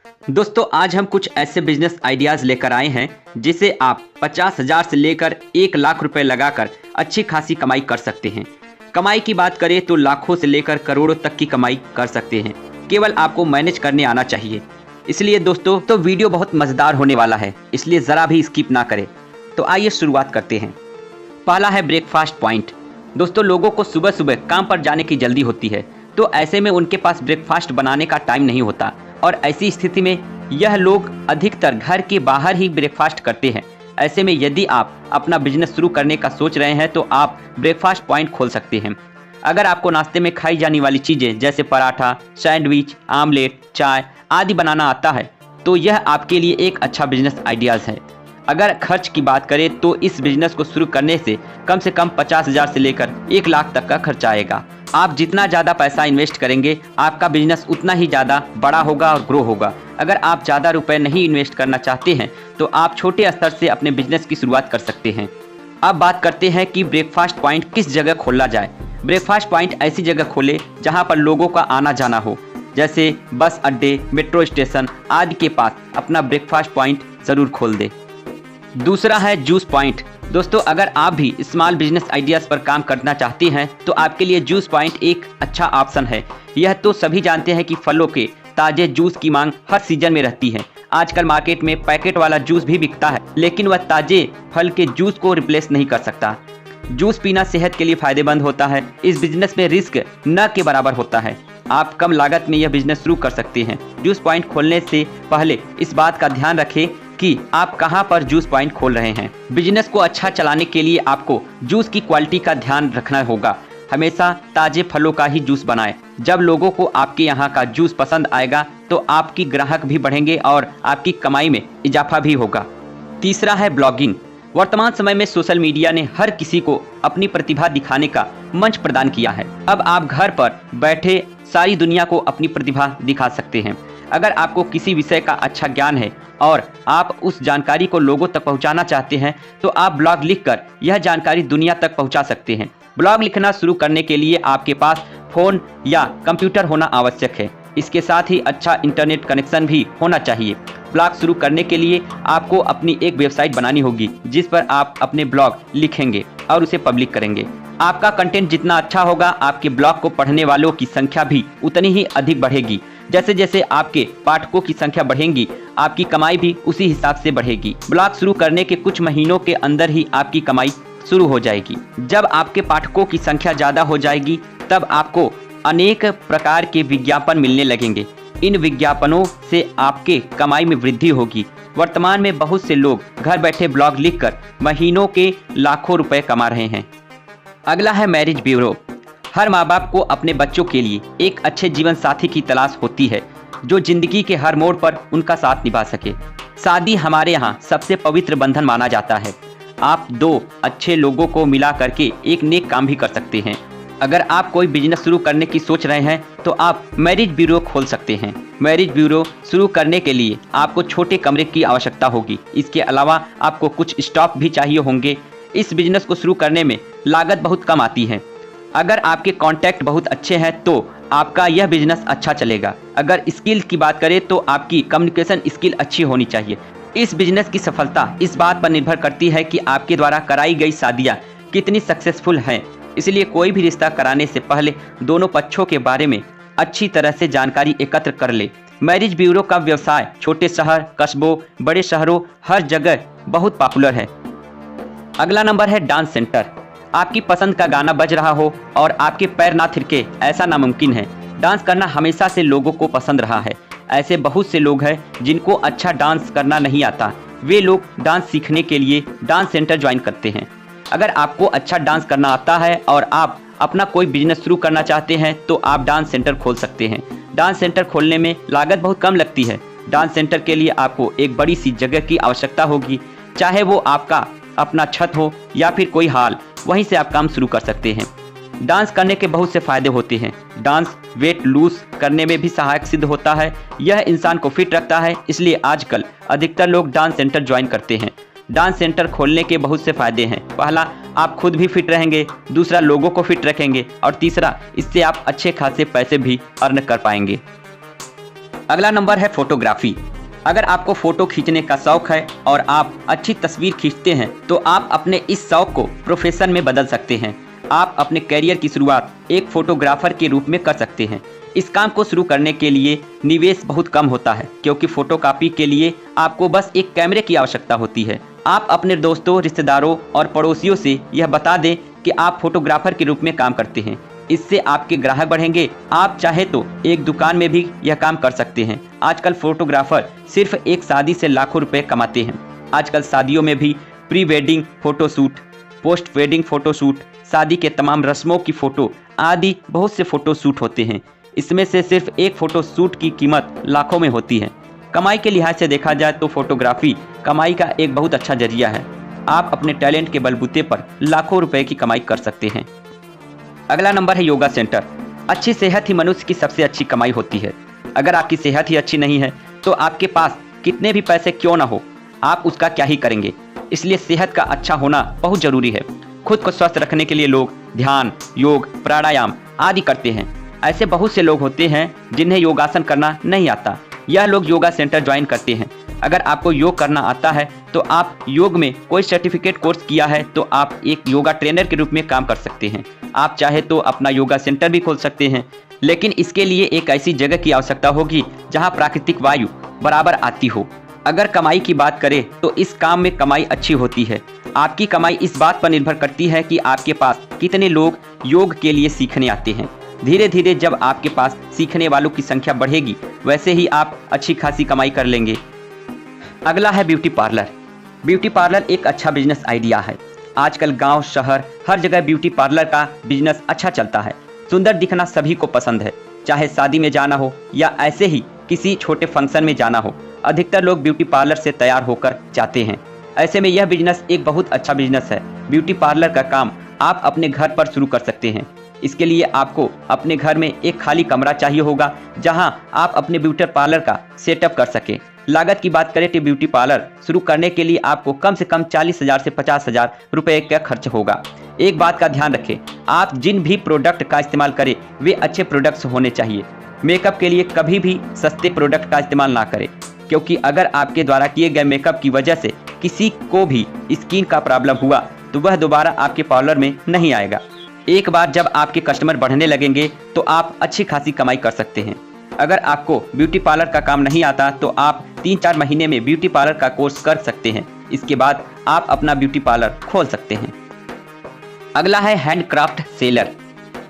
दोस्तों आज हम कुछ ऐसे बिजनेस आइडियाज़ लेकर आए हैं जिसे आप 50,000 से लेकर 1 लाख रुपए लगाकर अच्छी खासी कमाई कर सकते हैं। कमाई की बात करें तो लाखों से लेकर करोड़ों तक की कमाई कर सकते हैं। केवल आपको मैनेज करने आना चाहिए। इसलिए दोस्तों तो वीडियो बहुत मज़ेदार होने वाला है, इसलिए ज़रा भी स्किप ना करें। तो आइए शुरुआत करते हैं। पहला है ब्रेकफास्ट पॉइंट। दोस्तों लोगों को सुबह सुबह काम पर जाने की जल्दी होती है, तो ऐसे में उनके पास ब्रेकफास्ट बनाने का टाइम नहीं होता और ऐसी स्थिति में यह लोग अधिकतर घर के बाहर ही ब्रेकफास्ट करते हैं। ऐसे में यदि आप अपना बिजनेस शुरू करने का सोच रहे हैं तो आप ब्रेकफास्ट पॉइंट खोल सकते हैं। अगर आपको नाश्ते में खाई जाने वाली चीज़ें जैसे पराठा, सैंडविच, आमलेट, चाय आदि बनाना आता है तो यह आपके लिए एक अच्छा बिजनेस आइडियाज़ है। अगर खर्च की बात करें तो इस बिजनेस को शुरू करने से कम 50,000 से लेकर 1 लाख तक का खर्चा आएगा। आप जितना ज़्यादा पैसा इन्वेस्ट करेंगे आपका बिजनेस उतना ही ज़्यादा बड़ा होगा और ग्रो होगा। अगर आप ज़्यादा रुपए नहीं इन्वेस्ट करना चाहते हैं तो आप छोटे स्तर से अपने बिजनेस की शुरुआत कर सकते हैं। अब बात करते हैं कि ब्रेकफास्ट पॉइंट किस जगह खोला जाए। ब्रेकफास्ट पॉइंट ऐसी जगह खोले जहाँ पर लोगों का आना जाना हो, जैसे बस अड्डे, मेट्रो स्टेशन आदि के पास अपना ब्रेकफास्ट पॉइंट ज़रूर खोल दे। दूसरा है जूस पॉइंट। दोस्तों अगर आप भी स्मॉल बिजनेस आइडियाज़ पर काम करना चाहते हैं तो आपके लिए जूस पॉइंट एक अच्छा ऑप्शन है। यह तो सभी जानते हैं कि फलों के ताज़े जूस की मांग हर सीजन में रहती है। आजकल मार्केट में पैकेट वाला जूस भी बिकता है, लेकिन वह ताज़े फल के जूस को रिप्लेस नहीं कर सकता। जूस पीना सेहत के लिए फ़ायदेमंद होता है। इस बिजनेस में रिस्क न के बराबर होता है। आप कम लागत में यह बिजनेस शुरू कर सकते हैं। जूस पॉइंट खोलने से पहले इस बात का ध्यान रखें कि आप कहां पर जूस पॉइंट खोल रहे हैं। बिजनेस को अच्छा चलाने के लिए आपको जूस की क्वालिटी का ध्यान रखना होगा। हमेशा ताजे फलों का ही जूस बनाएं। जब लोगों को आपके यहाँ का जूस पसंद आएगा तो आपकी ग्राहक भी बढ़ेंगे और आपकी कमाई में इजाफा भी होगा। तीसरा है ब्लॉगिंग। वर्तमान समय में सोशल मीडिया ने हर किसी को अपनी प्रतिभा दिखाने का मंच प्रदान किया है। अब आप घर पर बैठे सारी दुनिया को अपनी प्रतिभा दिखा सकते हैं। अगर आपको किसी विषय का अच्छा ज्ञान है और आप उस जानकारी को लोगों तक पहुंचाना चाहते हैं तो आप ब्लॉग लिखकर यह जानकारी दुनिया तक पहुंचा सकते हैं। ब्लॉग लिखना शुरू करने के लिए आपके पास फ़ोन या कंप्यूटर होना आवश्यक है। इसके साथ ही अच्छा इंटरनेट कनेक्शन भी होना चाहिए। ब्लॉग शुरू करने के लिए आपको अपनी एक वेबसाइट बनानी होगी जिस पर आप अपने ब्लॉग लिखेंगे और उसे पब्लिक करेंगे। आपका कंटेंट जितना अच्छा होगा आपके ब्लॉग को पढ़ने वालों की संख्या भी उतनी ही अधिक बढ़ेगी। जैसे जैसे आपके पाठकों की संख्या बढ़ेगी आपकी कमाई भी उसी हिसाब से बढ़ेगी। ब्लॉग शुरू करने के कुछ महीनों के अंदर ही आपकी कमाई शुरू हो जाएगी। जब आपके पाठकों की संख्या ज़्यादा हो जाएगी तब आपको अनेक प्रकार के विज्ञापन मिलने लगेंगे। इन विज्ञापनों से आपके कमाई में वृद्धि होगी। वर्तमान में बहुत से लोग घर बैठे ब्लॉग लिखकर महीनों के लाखों रुपए कमा रहे हैं। अगला है मैरिज ब्यूरो। हर माँ बाप को अपने बच्चों के लिए एक अच्छे जीवन साथी की तलाश होती है जो जिंदगी के हर मोड़ पर उनका साथ निभा सके। शादी हमारे यहाँ सबसे पवित्र बंधन माना जाता है। आप दो अच्छे लोगों को मिला करके एक नेक काम भी कर सकते हैं। अगर आप कोई बिजनेस शुरू करने की सोच रहे हैं तो आप मैरिज ब्यूरो खोल सकते हैं। मैरिज ब्यूरो शुरू करने के लिए आपको छोटे कमरे की आवश्यकता होगी। इसके अलावा आपको कुछ स्टाफ भी चाहिए होंगे। इस बिजनेस को शुरू करने में लागत बहुत कम आती है। अगर आपके कॉन्टैक्ट बहुत अच्छे हैं तो आपका यह बिजनेस अच्छा चलेगा। अगर स्किल की बात करें तो आपकी कम्युनिकेशन स्किल अच्छी होनी चाहिए। इस बिजनेस की सफलता इस बात पर निर्भर करती है कि आपके द्वारा कराई गई शादियाँ कितनी सक्सेसफुल हैं। इसलिए कोई भी रिश्ता कराने से पहले दोनों पक्षों के बारे में अच्छी तरह से जानकारी एकत्र कर ले। मैरिज ब्यूरो का व्यवसाय छोटे शहर, कस्बों, बड़े शहरों हर जगह बहुत पॉपुलर है। अगला नंबर है डांस सेंटर। आपकी पसंद का गाना बज रहा हो और आपके पैर ना थिरके ऐसा नामुमकिन है। डांस करना हमेशा से लोगों को पसंद रहा है। ऐसे बहुत से लोग हैं जिनको अच्छा डांस करना नहीं आता। वे लोग डांस सीखने के लिए डांस सेंटर ज्वाइन करते हैं। अगर आपको अच्छा डांस करना आता है और आप अपना कोई बिजनेस शुरू करना चाहते हैं तो आप डांस सेंटर खोल सकते हैं। डांस सेंटर खोलने में लागत बहुत कम लगती है। डांस सेंटर के लिए आपको एक बड़ी सी जगह की आवश्यकता होगी, चाहे वो आपका अपना छत हो या फिर कोई हॉल, वहीं से आप काम शुरू कर सकते हैं। डांस करने के बहुत से फायदे होते हैं। डांस वेट लूज करने में भी सहायक सिद्ध होता है। यह इंसान को फिट रखता है, इसलिए आजकल अधिकतर लोग डांस सेंटर ज्वाइन करते हैं। डांस सेंटर खोलने के बहुत से फायदे हैं। पहला, आप खुद भी फिट रहेंगे। दूसरा, लोगों को फिट रखेंगे। और तीसरा, इससे आप अच्छे खासे पैसे भी अर्न कर पाएंगे। अगला नंबर है फोटोग्राफी। अगर आपको फोटो खींचने का शौक है और आप अच्छी तस्वीर खींचते हैं तो आप अपने इस शौक को प्रोफेशन में बदल सकते हैं। आप अपने करियर की शुरुआत एक फोटोग्राफर के रूप में कर सकते हैं। इस काम को शुरू करने के लिए निवेश बहुत कम होता है, क्योंकि फोटोकॉपी के लिए आपको बस एक कैमरे की आवश्यकता होती है। आप अपने दोस्तों, रिश्तेदारों और पड़ोसियों से यह बता दें कि आप फोटोग्राफर के रूप में काम करते हैं। इससे आपके ग्राहक बढ़ेंगे। आप चाहे तो एक दुकान में भी यह काम कर सकते हैं। आजकल फोटोग्राफर सिर्फ एक शादी से लाखों रुपए कमाते हैं। आजकल शादियों में भी pre wedding photoshoot, post wedding photoshoot, शादी के तमाम रस्मों की फ़ोटो आदि बहुत से फ़ोटोशूट होते हैं। इसमें से सिर्फ एक फ़ोटोशूट की कीमत लाखों में होती है। कमाई के लिहाज से देखा जाए तो फोटोग्राफी कमाई का एक बहुत अच्छा जरिया है। आप अपने टैलेंट के बलबूते पर लाखों रुपए की कमाई कर सकते हैं। अगला नंबर है योगा सेंटर। अच्छी सेहत ही मनुष्य की सबसे अच्छी कमाई होती है। अगर आपकी सेहत ही अच्छी नहीं है तो आपके पास कितने भी पैसे क्यों ना हो, आप उसका क्या ही करेंगे। इसलिए सेहत का अच्छा होना बहुत ज़रूरी है। खुद को स्वस्थ रखने के लिए लोग ध्यान, योग, प्राणायाम आदि करते हैं। ऐसे बहुत से लोग होते हैं जिन्हें योगासन करना नहीं आता। यह लोग योगा सेंटर ज्वाइन करते हैं। अगर आपको योग करना आता है तो आप योग में कोई सर्टिफिकेट कोर्स किया है तो आप एक योगा ट्रेनर के रूप में काम कर सकते हैं। आप चाहे तो अपना योगा सेंटर भी खोल सकते हैं, लेकिन इसके लिए एक ऐसी जगह की आवश्यकता होगी जहां प्राकृतिक वायु बराबर आती हो। अगर कमाई की बात करें तो इस काम में कमाई अच्छी होती है। आपकी कमाई इस बात पर निर्भर करती है कि आपके पास कितने लोग योग के लिए सीखने आते हैं। धीरे धीरे जब आपके पास सीखने वालों की संख्या बढ़ेगी, वैसे ही आप अच्छी खासी कमाई कर लेंगे। अगला है ब्यूटी पार्लर। ब्यूटी पार्लर एक अच्छा बिजनेस आइडिया है। आजकल गांव, शहर हर जगह ब्यूटी पार्लर का बिजनेस अच्छा चलता है। सुंदर दिखना सभी को पसंद है, चाहे शादी में जाना हो या ऐसे ही किसी छोटे फंक्शन में जाना हो। अधिकतर लोग ब्यूटी पार्लर से तैयार होकर जाते हैं। ऐसे में यह बिजनेस एक बहुत अच्छा बिजनेस है। ब्यूटी पार्लर का काम आप अपने घर पर शुरू कर सकते हैं। इसके लिए आपको अपने घर में एक खाली कमरा चाहिए होगा जहां आप अपने ब्यूटी पार्लर का सेटअप कर सकें। लागत की बात करें तो ब्यूटी पार्लर शुरू करने के लिए आपको कम से कम 40,000 से 50,000 रुपए का खर्च होगा। एक बात का ध्यान रखें, आप जिन भी प्रोडक्ट का इस्तेमाल करें वे अच्छे प्रोडक्ट्स होने चाहिए। मेकअप के लिए कभी भी सस्ते प्रोडक्ट का इस्तेमाल ना करें, क्योंकि अगर आपके द्वारा किए गए मेकअप की वजह से किसी को भी स्किन का प्रॉब्लम हुआ तो वह दोबारा आपके पार्लर में नहीं आएगा। एक बार जब आपके कस्टमर बढ़ने लगेंगे तो आप अच्छी खासी कमाई कर सकते हैं। अगर आपको ब्यूटी पार्लर का काम नहीं आता तो आप 3-4 महीने में ब्यूटी पार्लर का कोर्स कर सकते हैं। इसके बाद आप अपना ब्यूटी पार्लर खोल सकते हैं। अगला है हैंडक्राफ्ट सेलर।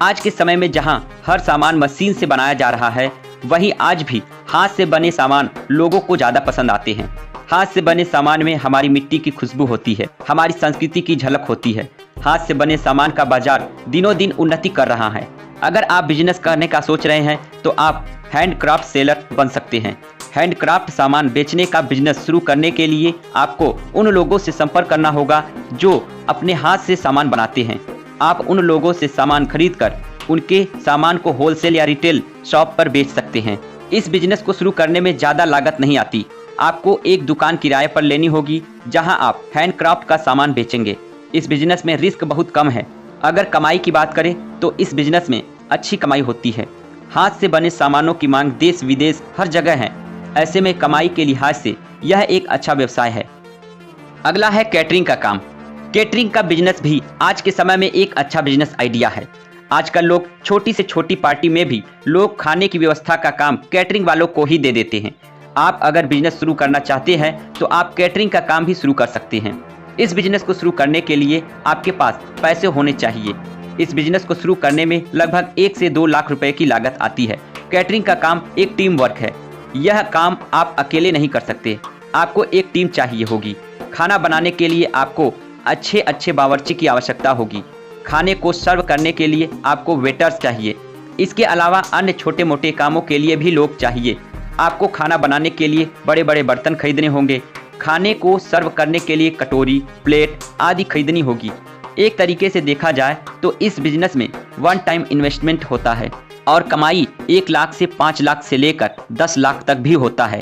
आज के समय में जहां हर सामान मशीन से बनाया जा रहा है, वहीं आज भी हाथ से बने सामान लोगों को ज़्यादा पसंद आते हैं। हाथ से बने सामान में हमारी मिट्टी की खुशबू होती है, हमारी संस्कृति की झलक होती है। हाथ से बने सामान का बाजार दिनों दिन उन्नति कर रहा है। अगर आप बिजनेस करने का सोच रहे हैं तो आप हैंडक्राफ्ट सेलर बन सकते हैं। हैंडक्राफ्ट सामान बेचने का बिजनेस शुरू करने के लिए आपको उन लोगों से संपर्क करना होगा जो अपने हाथ से सामान बनाते हैं। आप उन लोगों से सामान खरीद कर उनके सामान को होलसेल या रिटेल शॉप पर बेच सकते हैं। इस बिजनेस को शुरू करने में ज़्यादा लागत नहीं आती। आपको एक दुकान किराए पर लेनी होगी जहां आप हैंडक्राफ्ट का सामान बेचेंगे। इस बिजनेस में रिस्क बहुत कम है। अगर कमाई की बात करें तो इस बिजनेस में अच्छी कमाई होती है। हाथ से बने सामानों की मांग देश विदेश हर जगह है। ऐसे में कमाई के लिहाज से यह एक अच्छा व्यवसाय है। अगला है कैटरिंग का काम। कैटरिंग का बिजनेस भी आज के समय में एक अच्छा बिजनेस आइडिया है। आजकल लोग छोटी से छोटी पार्टी में भी लोग खाने की व्यवस्था का काम कैटरिंग वालों को ही दे देते हैं। आप अगर बिजनेस शुरू करना चाहते हैं तो आप कैटरिंग का काम भी शुरू कर सकते हैं। इस बिजनेस को शुरू करने के लिए आपके पास पैसे होने चाहिए। इस बिजनेस को शुरू करने में लगभग 1 से 2 लाख रुपए की लागत आती है। कैटरिंग का काम एक टीम वर्क है। यह काम आप अकेले नहीं कर सकते, आपको एक टीम चाहिए होगी। खाना बनाने के लिए आपको अच्छे बावर्ची की आवश्यकता होगी। खाने को सर्व करने के लिए आपको वेटर्स चाहिए। इसके अलावा अन्य छोटे मोटे कामों के लिए भी लोग चाहिए। आपको खाना बनाने के लिए बड़े बड़े बर्तन खरीदने होंगे। खाने को सर्व करने के लिए कटोरी, प्लेट आदि खरीदनी होगी। एक तरीके से देखा जाए तो इस बिजनेस में वन टाइम इन्वेस्टमेंट होता है और कमाई 1 लाख से 5 लाख से लेकर 10 लाख तक भी होता है।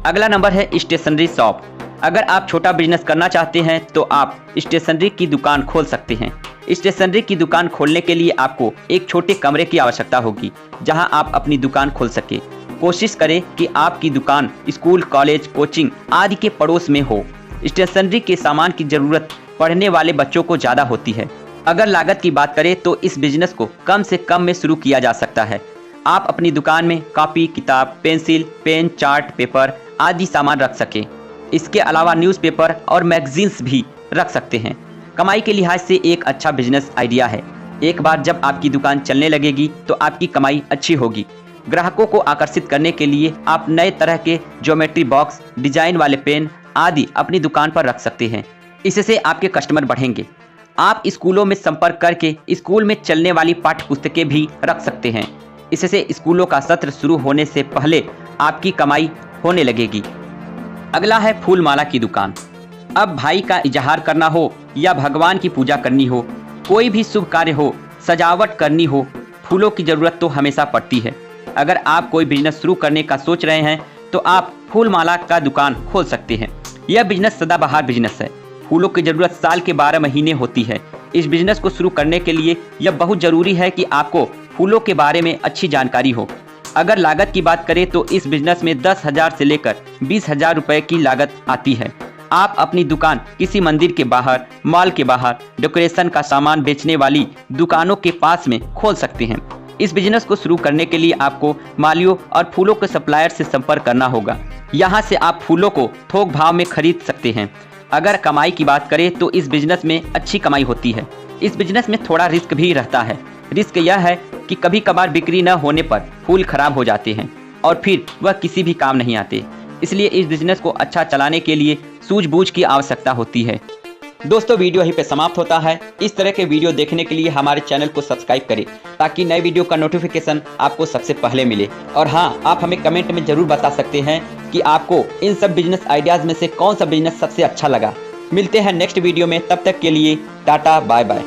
अगला नंबर है स्टेशनरी शॉप। अगर आप छोटा बिजनेस करना चाहते हैं तो आप स्टेशनरी की दुकान खोल सकते हैं। स्टेशनरी की दुकान खोलने के लिए आपको एक छोटे कमरे की आवश्यकता होगी जहां आप अपनी दुकान खोल सके। कोशिश करें कि आपकी दुकान स्कूल, कॉलेज, कोचिंग आदि के पड़ोस में हो। स्टेशनरी के सामान की जरूरत पढ़ने वाले बच्चों को ज़्यादा होती है। अगर लागत की बात करें तो इस बिजनेस को कम से कम में शुरू किया जा सकता है। आप अपनी दुकान में कॉपी, किताब, पेंसिल, पेन, चार्ट, पेपर आदि सामान रख सकें। इसके अलावा न्यूज़पेपर और मैगजीन्स भी रख सकते हैं। कमाई के लिहाज से एक अच्छा बिजनेस आइडिया है। एक बार जब आपकी दुकान चलने लगेगी तो आपकी कमाई अच्छी होगी। ग्राहकों को आकर्षित करने के लिए आप नए तरह के ज्योमेट्री बॉक्स, डिजाइन वाले पेन आदि अपनी दुकान पर रख सकते हैं। इससे आपके कस्टमर बढ़ेंगे। आप स्कूलों में संपर्क करके स्कूल में चलने वाली पाठ्य पुस्तकें भी रख सकते हैं। इससे स्कूलों का सत्र शुरू होने से पहले आपकी कमाई होने लगेगी। अगला है फूल माला की दुकान। अब भाई का इजहार करना हो या भगवान की पूजा करनी हो, कोई भी शुभ कार्य हो, सजावट करनी हो, फूलों की ज़रूरत तो हमेशा पड़ती है। अगर आप कोई बिजनेस शुरू करने का सोच रहे हैं तो आप फूल माला का दुकान खोल सकते हैं। यह बिजनेस सदाबहार बिजनेस है। फूलों की ज़रूरत साल के 12 महीने होती है। इस बिजनेस को शुरू करने के लिए यह बहुत ज़रूरी है कि आपको फूलों के बारे में अच्छी जानकारी हो। अगर लागत की बात करें तो इस बिजनेस में 10,000 से लेकर 20,000 रुपए की लागत आती है। आप अपनी दुकान किसी मंदिर के बाहर, मॉल के बाहर, डेकोरेशन का सामान बेचने वाली दुकानों के पास में खोल सकते हैं। इस बिजनेस को शुरू करने के लिए आपको मालियों और फूलों के सप्लायर से संपर्क करना होगा। यहाँ से आप फूलों को थोक भाव में खरीद सकते हैं। अगर कमाई की बात करें तो इस बिजनेस में अच्छी कमाई होती है। इस बिजनेस में थोड़ा रिस्क भी रहता है। रिस्क यह है कि कभी कभार बिक्री न होने पर फूल खराब हो जाते हैं और फिर वह किसी भी काम नहीं आते। इसलिए इस बिजनेस को अच्छा चलाने के लिए सूझबूझ की आवश्यकता होती है। दोस्तों, वीडियो यहीं पे समाप्त होता है। इस तरह के वीडियो देखने के लिए हमारे चैनल को सब्सक्राइब करें ताकि नए वीडियो का नोटिफिकेशन आपको सबसे पहले मिले। और हाँ, आप हमें कमेंट में जरूर बता सकते हैं कि आपको इन सब बिजनेस आइडियाज़ में से कौन सा बिजनेस सबसे अच्छा लगा। मिलते हैं नेक्स्ट वीडियो में, तब तक के लिए टाटा बाय बाय।